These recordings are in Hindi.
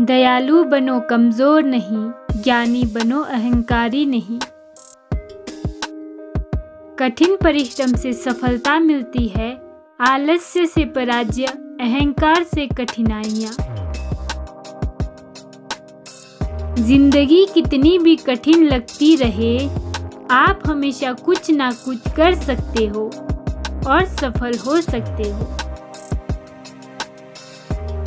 दयालु बनो, कमजोर नहीं, ज्ञानी बनो, अहंकारी नहीं। कठिन परिश्रम से सफलता मिलती है, आलस्य से पराजय, अहंकार से कठिनाइयाँ। जिंदगी कितनी भी कठिन लगती रहे, आप हमेशा कुछ ना कुछ कर सकते हो और सफल हो सकते हो।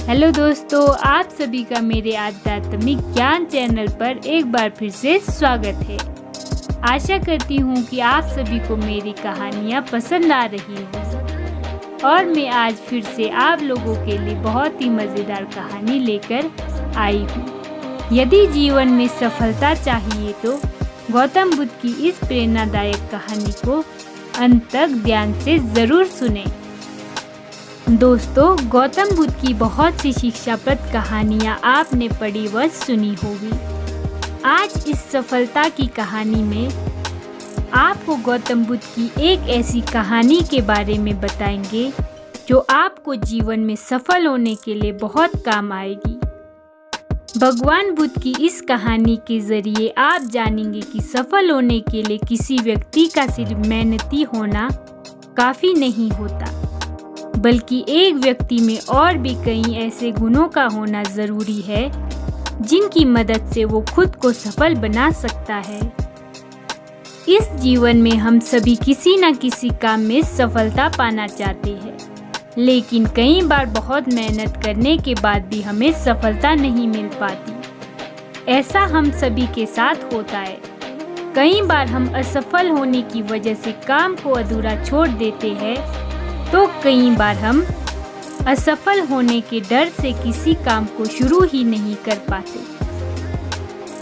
हेलो दोस्तों, आप सभी का मेरे आध्यात्मिक ज्ञान चैनल पर एक बार फिर से स्वागत है। आशा करती हूँ कि आप सभी को मेरी कहानियाँ पसंद आ रही हों और मैं आज फिर से आप लोगों के लिए बहुत ही मज़ेदार कहानी लेकर आई हूँ। यदि जीवन में सफलता चाहिए तो गौतम बुद्ध की इस प्रेरणादायक कहानी को अंत तक ध्यान से ज़रूर सुनें। दोस्तों, गौतम बुद्ध की बहुत सी शिक्षाप्रद कहानियाँ आपने पढ़ी व सुनी होगी। आज इस सफलता की कहानी में आपको गौतम बुद्ध की एक ऐसी कहानी के बारे में बताएंगे जो आपको जीवन में सफल होने के लिए बहुत काम आएगी। भगवान बुद्ध की इस कहानी के जरिए आप जानेंगे कि सफल होने के लिए किसी व्यक्ति का सिर्फ मेहनती होना काफ़ी नहीं होता, बल्कि एक व्यक्ति में और भी कई ऐसे गुणों का होना ज़रूरी है जिनकी मदद से वो खुद को सफल बना सकता है। इस जीवन में हम सभी किसी न किसी काम में सफलता पाना चाहते हैं, लेकिन कई बार बहुत मेहनत करने के बाद भी हमें सफलता नहीं मिल पाती। ऐसा हम सभी के साथ होता है। कई बार हम असफल होने की वजह से काम को अधूरा छोड़ देते हैं, तो कई बार हम असफल होने के डर से किसी काम को शुरू ही नहीं कर पाते।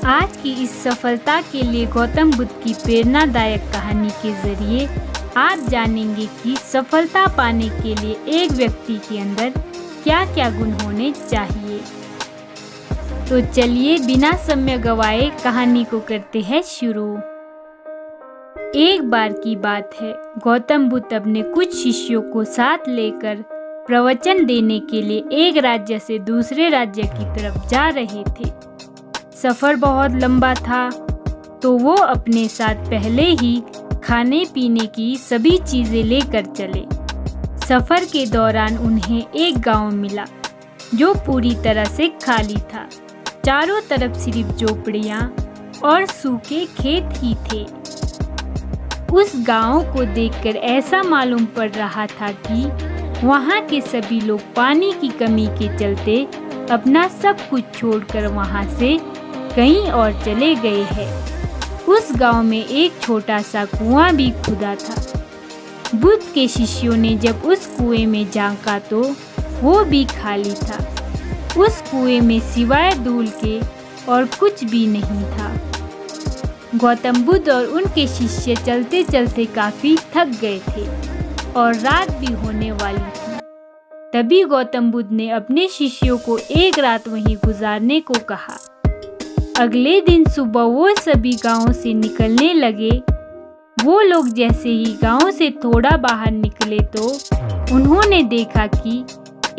आज की इस सफलता के लिए गौतम बुद्ध की प्रेरणादायक कहानी के जरिए आप जानेंगे कि सफलता पाने के लिए एक व्यक्ति के अंदर क्या क्या गुण होने चाहिए। तो चलिए बिना समय गवाए कहानी को करते हैं शुरू। एक बार की बात है, गौतम बुद्ध अपने कुछ शिष्यों को साथ लेकर प्रवचन देने के लिए एक राज्य से दूसरे राज्य की तरफ जा रहे थे। सफ़र बहुत लंबा था, तो वो अपने साथ पहले ही खाने पीने की सभी चीज़ें लेकर चले। सफ़र के दौरान उन्हें एक गांव मिला जो पूरी तरह से खाली था। चारों तरफ सिर्फ झोपड़ियाँ और सूखे खेत ही थे। उस गांव को देखकर ऐसा मालूम पड़ रहा था कि वहाँ के सभी लोग पानी की कमी के चलते अपना सब कुछ छोड़कर वहाँ से कहीं और चले गए हैं। उस गांव में एक छोटा सा कुआं भी खुदा था। बुद्ध के शिष्यों ने जब उस कुएं में झांका तो वो भी खाली था। उस कुएं में सिवाय धूल के और कुछ भी नहीं था। गौतम बुद्ध और उनके शिष्य चलते चलते काफी थक गए थे और रात भी होने वाली थी। तभी गौतम बुद्ध ने अपने शिष्यों को एक रात वहीं गुजारने को कहा। अगले दिन सुबह वो सभी गांव से निकलने लगे। वो लोग जैसे ही गांव से थोड़ा बाहर निकले तो उन्होंने देखा कि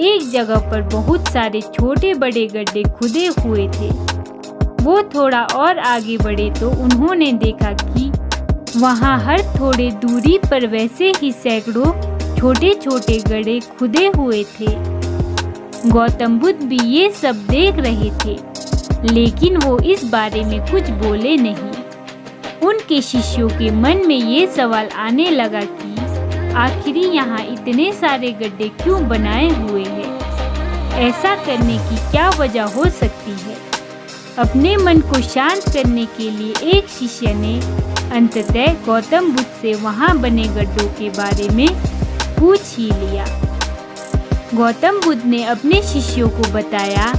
एक जगह पर बहुत सारे छोटे बड़े गड्ढे खुदे हुए थे। वो थोड़ा और आगे बढ़े तो उन्होंने देखा कि वहाँ हर थोड़े दूरी पर वैसे ही सैकड़ों छोटे छोटे गड्ढे खुदे हुए थे। गौतम बुद्ध भी ये सब देख रहे थे, लेकिन वो इस बारे में कुछ बोले नहीं। उनके शिष्यों के मन में ये सवाल आने लगा कि आखिरी यहाँ इतने सारे गड्ढे क्यों बनाए हुए हैं? ऐसा करने की क्या वजह हो सकती है? अपने मन को शांत करने के लिए एक शिष्य ने अंततः गौतम बुद्ध से वहाँ बने गड्ढों के बारे में पूछ ही लिया। गौतम बुद्ध ने अपने शिष्यों को बताया,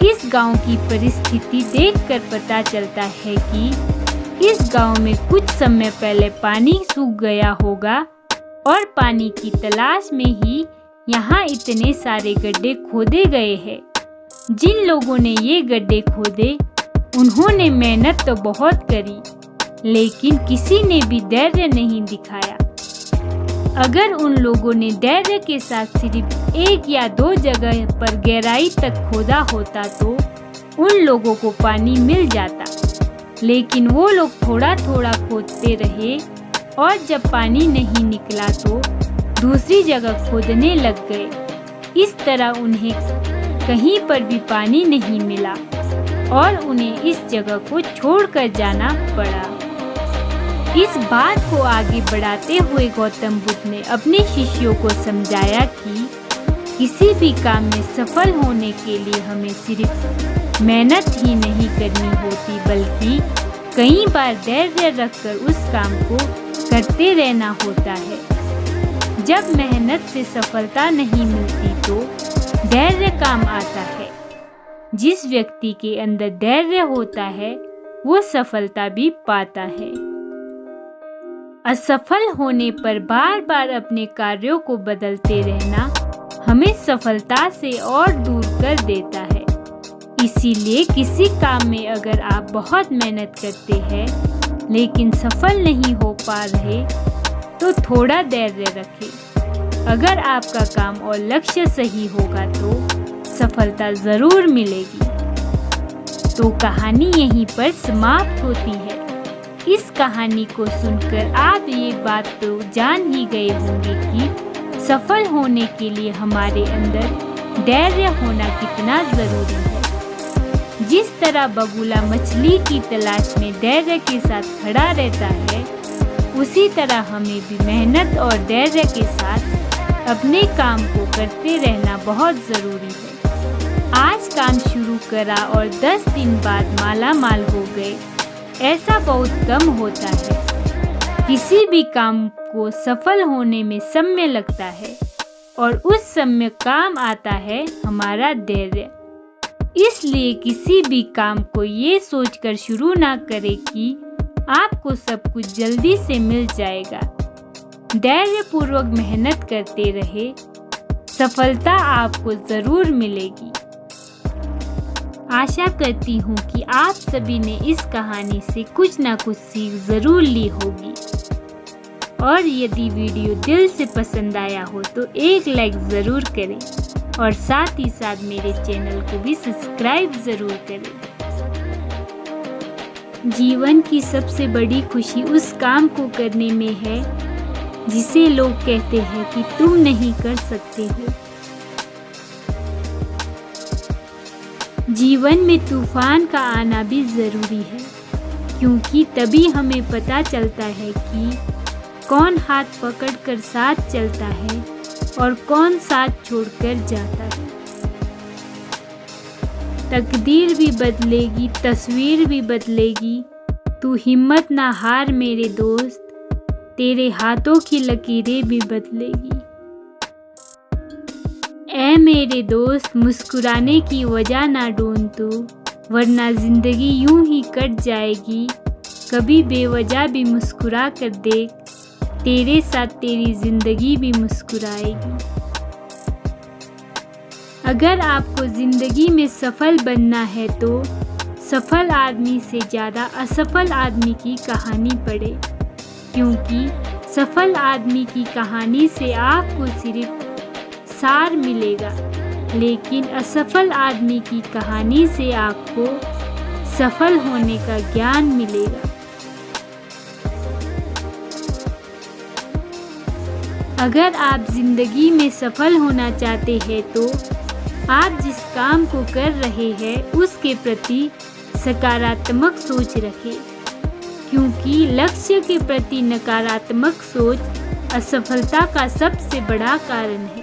इस गांव की परिस्थिति देखकर पता चलता है कि इस गांव में कुछ समय पहले पानी सूख गया होगा और पानी की तलाश में ही यहाँ इतने सारे गड्ढे खोदे गए हैं। जिन लोगों ने ये गड्ढे खोदे उन्होंने मेहनत तो बहुत करी, लेकिन किसी ने भी धैर्य नहीं दिखाया। अगर उन लोगों ने धैर्य के साथ सिर्फ 1 या 2 जगह पर गहराई तक खोदा होता तो उन लोगों को पानी मिल जाता, लेकिन वो लोग थोड़ा थोड़ा खोदते रहे और जब पानी नहीं निकला तो दूसरी जगह खोदने लग गए। इस तरह उन्हें कहीं पर भी पानी नहीं मिला और उन्हें इस जगह को छोड़कर जाना पड़ा। इस बात को आगे बढ़ाते हुए गौतम बुद्ध ने अपने शिष्यों को समझाया कि किसी भी काम में सफल होने के लिए हमें सिर्फ मेहनत ही नहीं करनी होती, बल्कि कई बार धैर्य रखकर उस काम को करते रहना होता है। जब मेहनत से सफलता नहीं मिलती तो धैर्य काम आता है। जिस व्यक्ति के अंदर धैर्य होता है वो सफलता भी पाता है। असफल होने पर बार बार अपने कार्यों को बदलते रहना हमें सफलता से और दूर कर देता है। इसीलिए किसी काम में अगर आप बहुत मेहनत करते हैं लेकिन सफल नहीं हो पा रहे तो थोड़ा धैर्य रखें। अगर आपका काम और लक्ष्य सही होगा तो सफलता जरूर मिलेगी। तो कहानी यहीं पर समाप्त होती है। इस कहानी को सुनकर आप ये बात तो जान ही गए होंगे कि सफल होने के लिए हमारे अंदर धैर्य होना कितना जरूरी है। जिस तरह बगुला मछली की तलाश में धैर्य के साथ खड़ा रहता है, उसी तरह हमें भी मेहनत और धैर्य के साथ अपने काम को करते रहना बहुत जरूरी है। आज काम शुरू करा और 10 दिन बाद माला माल हो गए, ऐसा बहुत कम होता है। किसी भी काम को सफल होने में समय लगता है और उस समय काम आता है हमारा धैर्य। इसलिए किसी भी काम को ये सोचकर शुरू ना करें कि आपको सब कुछ जल्दी से मिल जाएगा। धैर्य पूर्वक मेहनत करते रहे, सफलता आपको जरूर मिलेगी। आशा करती हूँ कि आप सभी ने इस कहानी से कुछ ना कुछ सीख जरूर ली होगी। और यदि वीडियो दिल से पसंद आया हो तो एक लाइक ज़रूर करें और साथ ही साथ मेरे चैनल को भी सब्सक्राइब ज़रूर करें। जीवन की सबसे बड़ी खुशी उस काम को करने में है जिसे लोग कहते हैं कि तुम नहीं कर सकते हो। जीवन में तूफान का आना भी ज़रूरी है, क्योंकि तभी हमें पता चलता है कि कौन हाथ पकड़कर साथ चलता है और कौन साथ छोड़कर जाता है। तकदीर भी बदलेगी, तस्वीर भी बदलेगी, तू हिम्मत ना हार मेरे दोस्त, तेरे हाथों की लकीरें भी बदलेगी। ऐ मेरे दोस्त, मुस्कुराने की वजह ना ढूंढ तू, वरना जिंदगी यूं ही कट जाएगी। कभी बेवजह भी मुस्कुरा कर देख, तेरे साथ तेरी जिंदगी भी मुस्कुराएगी। अगर आपको जिंदगी में सफल बनना है तो सफल आदमी से ज़्यादा असफल आदमी की कहानी पढ़े, क्योंकि सफल आदमी की कहानी से आपको सिर्फ सार मिलेगा, लेकिन असफल आदमी की कहानी से आपको सफल होने का ज्ञान मिलेगा। अगर आप जिंदगी में सफल होना चाहते हैं तो आप जिस काम को कर रहे हैं उसके प्रति सकारात्मक सोच रखें, क्योंकि लक्ष्य के प्रति नकारात्मक सोच असफलता का सबसे बड़ा कारण है।